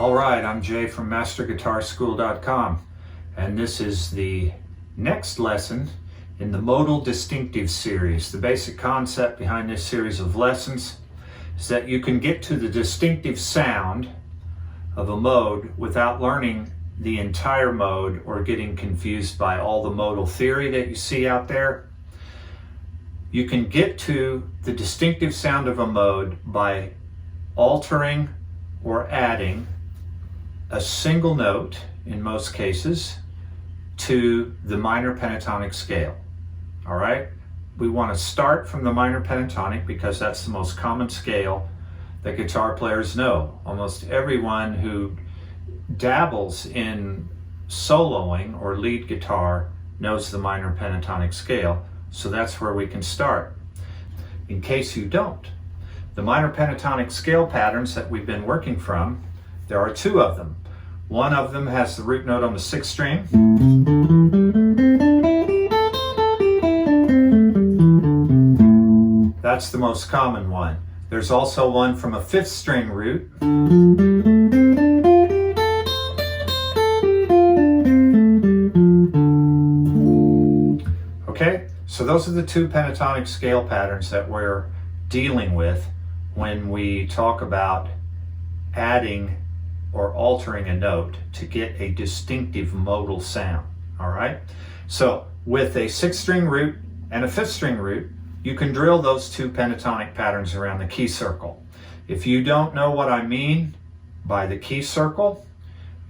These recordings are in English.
All right, I'm Jay from MasterGuitarSchool.com, and this is the next lesson in the Modal Distinctive series. The basic concept behind this series of lessons is that you can get to the distinctive sound of a mode without learning the entire mode or getting confused by all the modal theory that you see out there. You can get to the distinctive sound of a mode by altering or adding a single note, in most cases, to the minor pentatonic scale. All right? We want to start from the minor pentatonic because that's the most common scale that guitar players know. Almost everyone who dabbles in soloing or lead guitar knows the minor pentatonic scale, so that's where we can start. In case you don't, the minor pentatonic scale patterns that we've been working from, there are two of them. One of them has the root note on the sixth string. That's the most common one. There's also one from a fifth string root. Okay, so those are the two pentatonic scale patterns that we're dealing with when we talk about adding or altering a note to get a distinctive modal sound. All right, so with a sixth string root and a fifth string root, you can drill those two pentatonic patterns around the key circle. If you don't know what I mean by the key circle,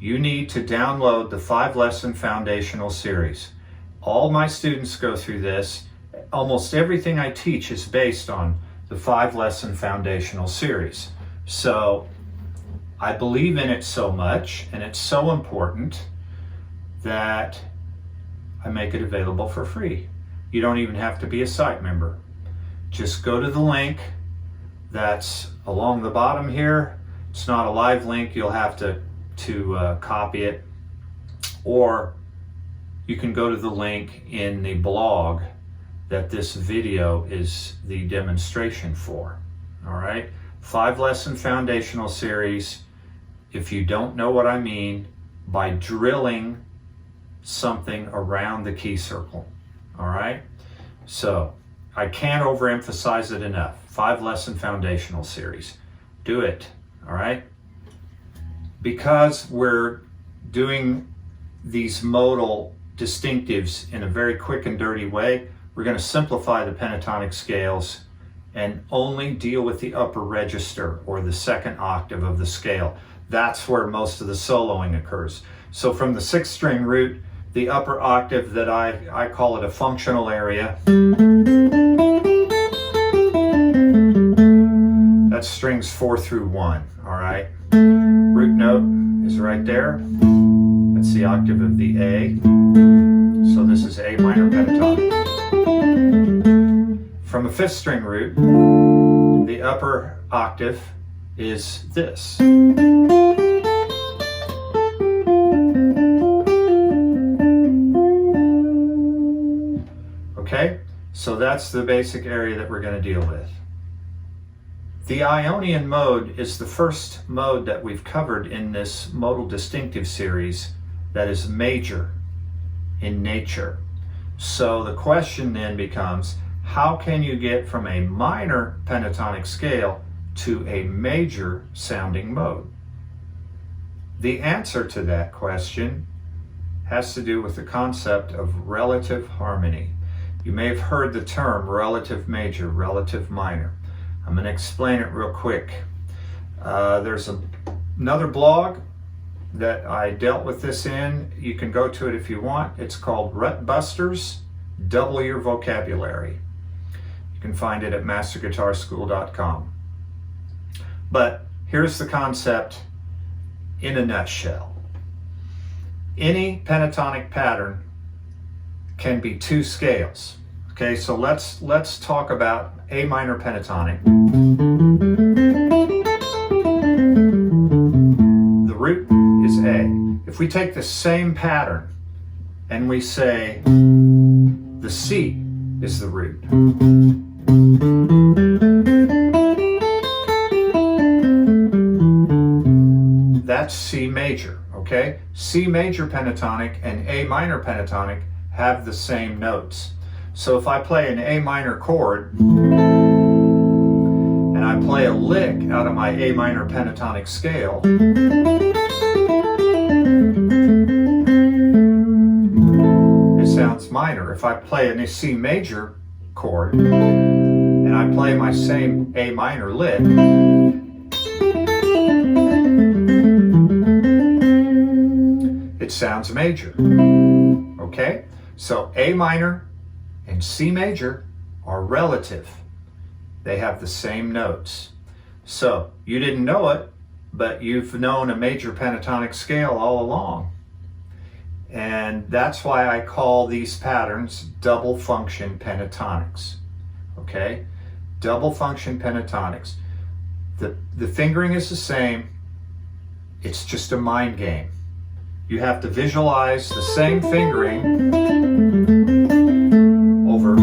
you need to download the 5-lesson foundational series. All my students go through this. Almost everything I teach is based on the 5-lesson foundational series. So I believe in it so much, and it's so important that I make it available for free. You don't even have to be a site member. Just go to the link that's along the bottom here. It's not a live link. You'll have to copy it, or you can go to the link in the blog that this video is the demonstration for. All right, 5-lesson foundational series. If you don't know what I mean by drilling something around the key circle. All right, so I can't overemphasize it enough. 5-lesson foundational series. Do it. All right, because we're doing these modal distinctives in a very quick and dirty way, we're going to simplify the pentatonic scales and only deal with the upper register or the second octave of the scale. That's where most of the soloing occurs. So from the sixth string root, the upper octave that I call it a functional area, that's strings 4 through 1, all right? Root note is right there. That's the octave of the A. So this is A minor pentatonic. From a fifth string root, the upper octave is this. Okay, so that's the basic area that we're going to deal with. The Ionian mode is the first mode that we've covered in this modal distinctive series that is major in nature. So the question then becomes, how can you get from a minor pentatonic scale to a major sounding mode? The answer to that question has to do with the concept of relative harmony. You may have heard the term relative major, relative minor. I'm going to explain it real quick. There's another blog that I dealt with this in. You can go to it if you want. It's called Rut Busters, Double Your Vocabulary. You can find it at MasterGuitarSchool.com. But here's the concept in a nutshell. Any pentatonic pattern can be two scales. Okay, so let's talk about A minor pentatonic. The root is A. If we take the same pattern and we say the C is the root, that's C major, okay? C major pentatonic and A minor pentatonic have the same notes. So if I play an A minor chord and I play a lick out of my A minor pentatonic scale, it sounds minor. If I play a C major chord and I play my same A minor lick, it sounds major. Okay? So A minor and C major are relative. They have the same notes. So you didn't know it, but you've known a major pentatonic scale all along. And that's why I call these patterns double function pentatonics. Okay? Double function pentatonics. The fingering is the same. It's just a mind game. You have to visualize the same fingering over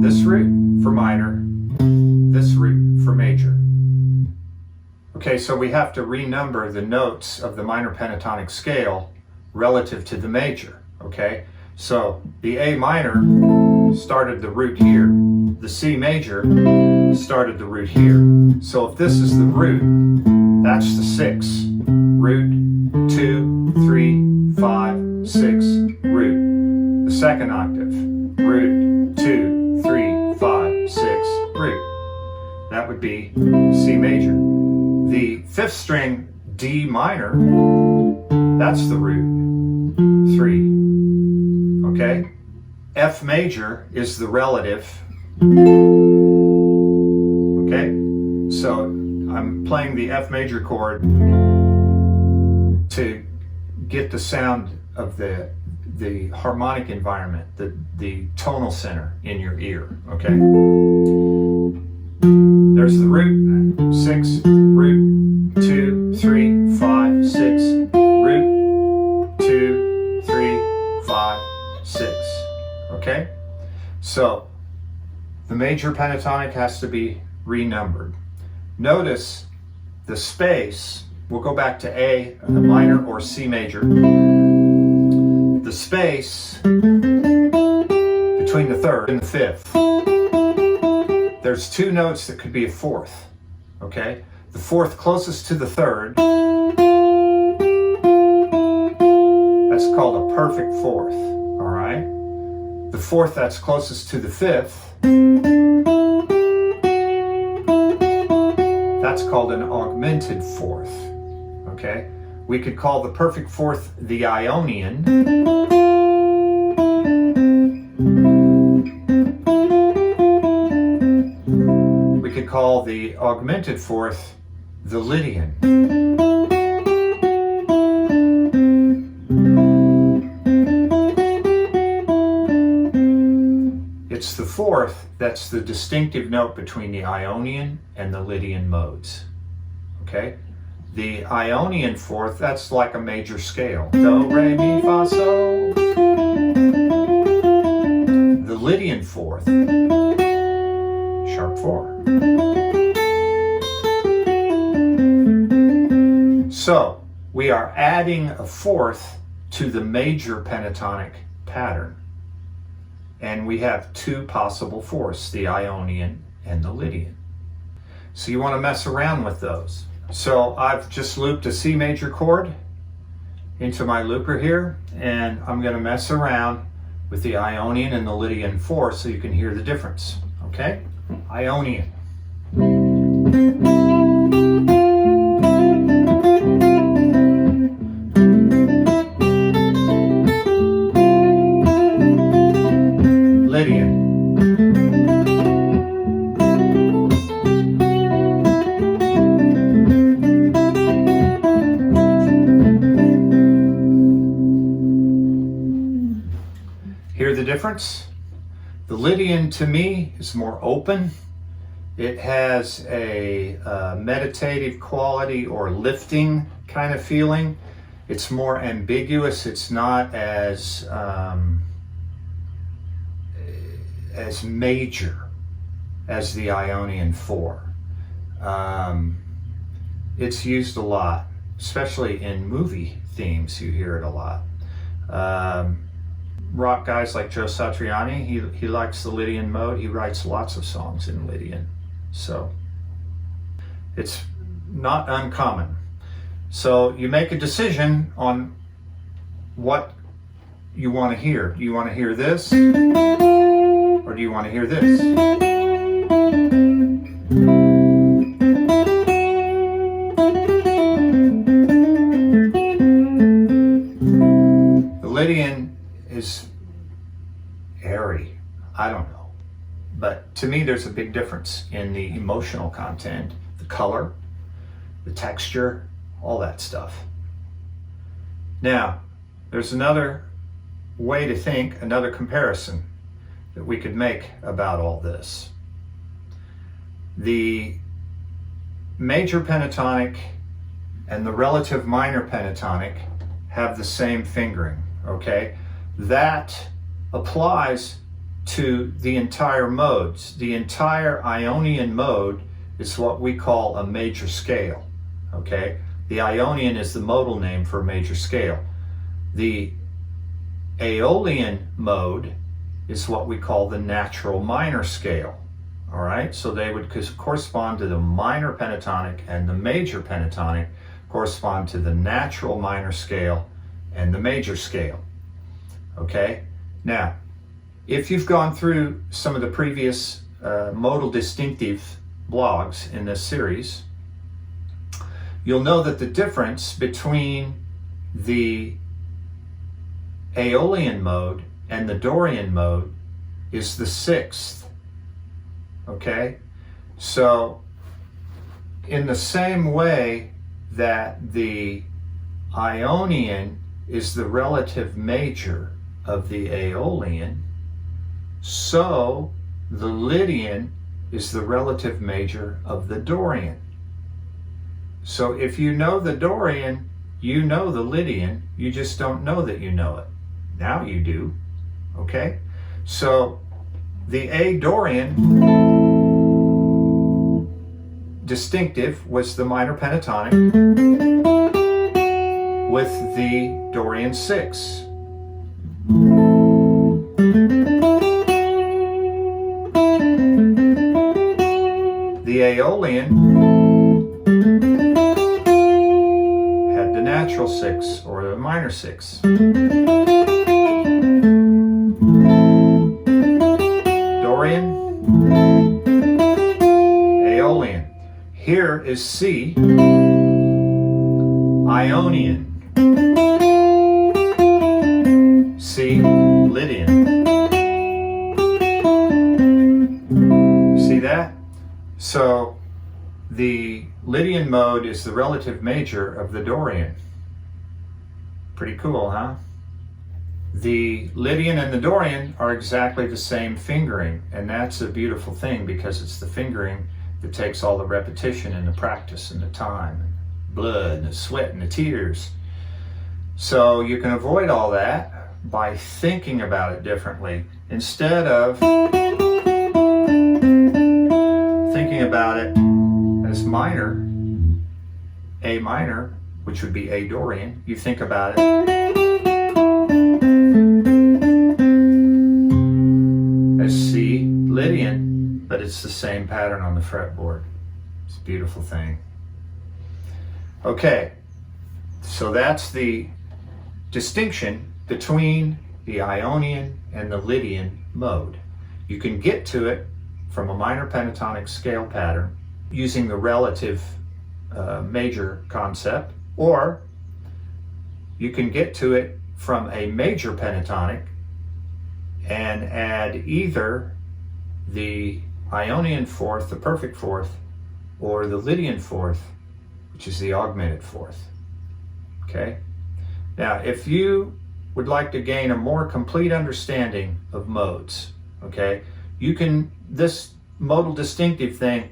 this root for minor, this root for major. Okay, so we have to renumber the notes of the minor pentatonic scale relative to the major, okay? So the A minor started the root here. The C major started the root here. So if this is the root, that's the 6. Root, 2, 3, 5, 6, root. The second octave, root, 2, 3, 5, 6, root. That would be C major. The 5th string D minor, that's the root, 3. Okay? F major is the relative. Okay? So I'm playing the F major chord to get the sound of the harmonic environment, the tonal center in your ear, okay? There's the root, 6, root, 2, 3, 5, 6, root, 2, 3, 5, 6, okay? So the major pentatonic has to be renumbered. Notice the space. We'll go back to A minor or C major. The space between the 3rd and the 5th. There's 2 notes that could be a 4th. Okay? The 4th closest to the 3rd, that's called a perfect 4th. All right? The 4th that's closest to the 5th, that's called an augmented 4th. Okay? We could call the perfect 4th the Ionian. We could call the augmented 4th the Lydian. It's the 4th that's the distinctive note between the Ionian and the Lydian modes. Okay? The Ionian 4th, that's like a major scale. Do, re, mi, fa, sol. The Lydian 4th, sharp 4. So, we are adding a 4th to the major pentatonic pattern. And we have 2 possible 4ths, the Ionian and the Lydian. So you want to mess around with those. So I've just looped a C major chord into my looper here, and I'm going to mess around with the Ionian and the Lydian 4th so you can hear the difference. Okay? Ionian. Lydian. Hear the difference? The Lydian to me is more open. It has a meditative quality or lifting kind of feeling. It's more ambiguous. It's not as major as the Ionian 4. It's used a lot especially in movie themes, you hear it a lot. Rock guys like Joe Satriani, he likes the Lydian mode. He writes lots of songs in Lydian. So it's not uncommon. So you make a decision on what you want to hear. Do you want to hear this? Or do you want to hear this? The Lydian is airy. I don't know. But to me, there's a big difference in the emotional content, the color, the texture, all that stuff. Now, there's another way to think, another comparison that we could make about all this. The major pentatonic and the relative minor pentatonic have the same fingering, okay? That applies to the entire modes. The entire Ionian mode is what we call a major scale, okay? The Ionian is the modal name for a major scale. The Aeolian mode is what we call the natural minor scale, all right? So they would correspond to the minor pentatonic, and the major pentatonic correspond to the natural minor scale and the major scale, okay? Now, if you've gone through some of the previous modal distinctive blogs in this series, you'll know that the difference between the Aeolian mode and the Dorian mode is the sixth, okay? So in the same way that the Ionian is the relative major of the Aeolian, so the Lydian is the relative major of the Dorian. So if you know the Dorian, you know the Lydian, you just don't know that you know it. Now you do, okay? So the A Dorian distinctive was the minor pentatonic with the Dorian 6. The Aeolian had the natural 6 or the minor 6. Dorian, Aeolian. Here is C, Ionian. C, Lydian. See that? So the Lydian mode is the relative major of the Dorian. Pretty cool, huh? The Lydian and the Dorian are exactly the same fingering, and that's a beautiful thing because it's the fingering that takes all the repetition and the practice and the time, and blood and the sweat and the tears. So you can avoid all that by thinking about it differently. Instead of thinking about it as minor, A minor, which would be A Dorian, you think about it as C Lydian, but it's the same pattern on the fretboard. It's a beautiful thing. Okay, so that's the distinction between the Ionian and the Lydian mode. You can get to it from a minor pentatonic scale pattern using the relative major concept, or you can get to it from a major pentatonic and add either the Ionian fourth, the perfect fourth, or the Lydian fourth, which is the augmented fourth. Okay? Now, if you would like to gain a more complete understanding of modes, okay, you can, this modal distinctive thing,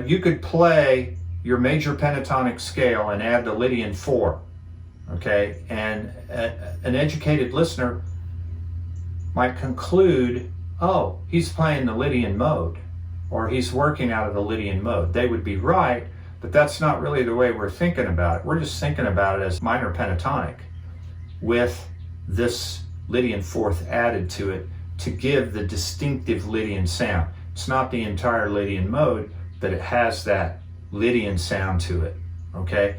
you could play your major pentatonic scale and add the Lydian 4, okay, and an educated listener might conclude, oh, he's playing the Lydian mode, or he's working out of the Lydian mode. They would be right, But that's not really the way we're thinking about it. We're just thinking about it as minor pentatonic with this Lydian fourth added to it to give the distinctive Lydian sound. It's not the entire Lydian mode, but it has that Lydian sound to it, okay?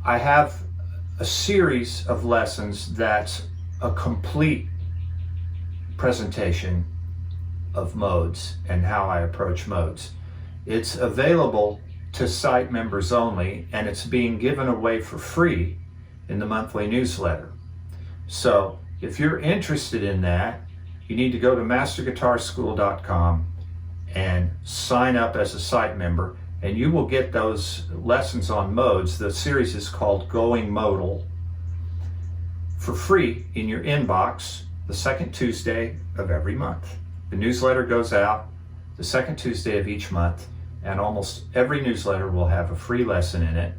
I have a series of lessons that's a complete presentation of modes and how I approach modes. It's available to site members only, and it's being given away for free in the monthly newsletter. So if you're interested in that, you need to go to masterguitarschool.com and sign up as a site member, and you will get those lessons on modes. The series is called Going Modal, for free in your inbox the second Tuesday of every month. The newsletter goes out the second Tuesday of each month, and almost every newsletter will have a free lesson in it.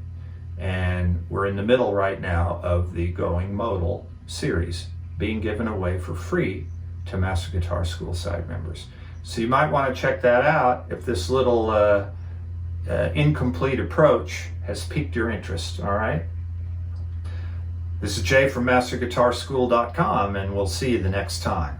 And we're in the middle right now of the Going Modal series being given away for free to Master Guitar School site members. So you might want to check that out if this little incomplete approach has piqued your interest, all right? This is Jay from MasterGuitarSchool.com, and we'll see you the next time.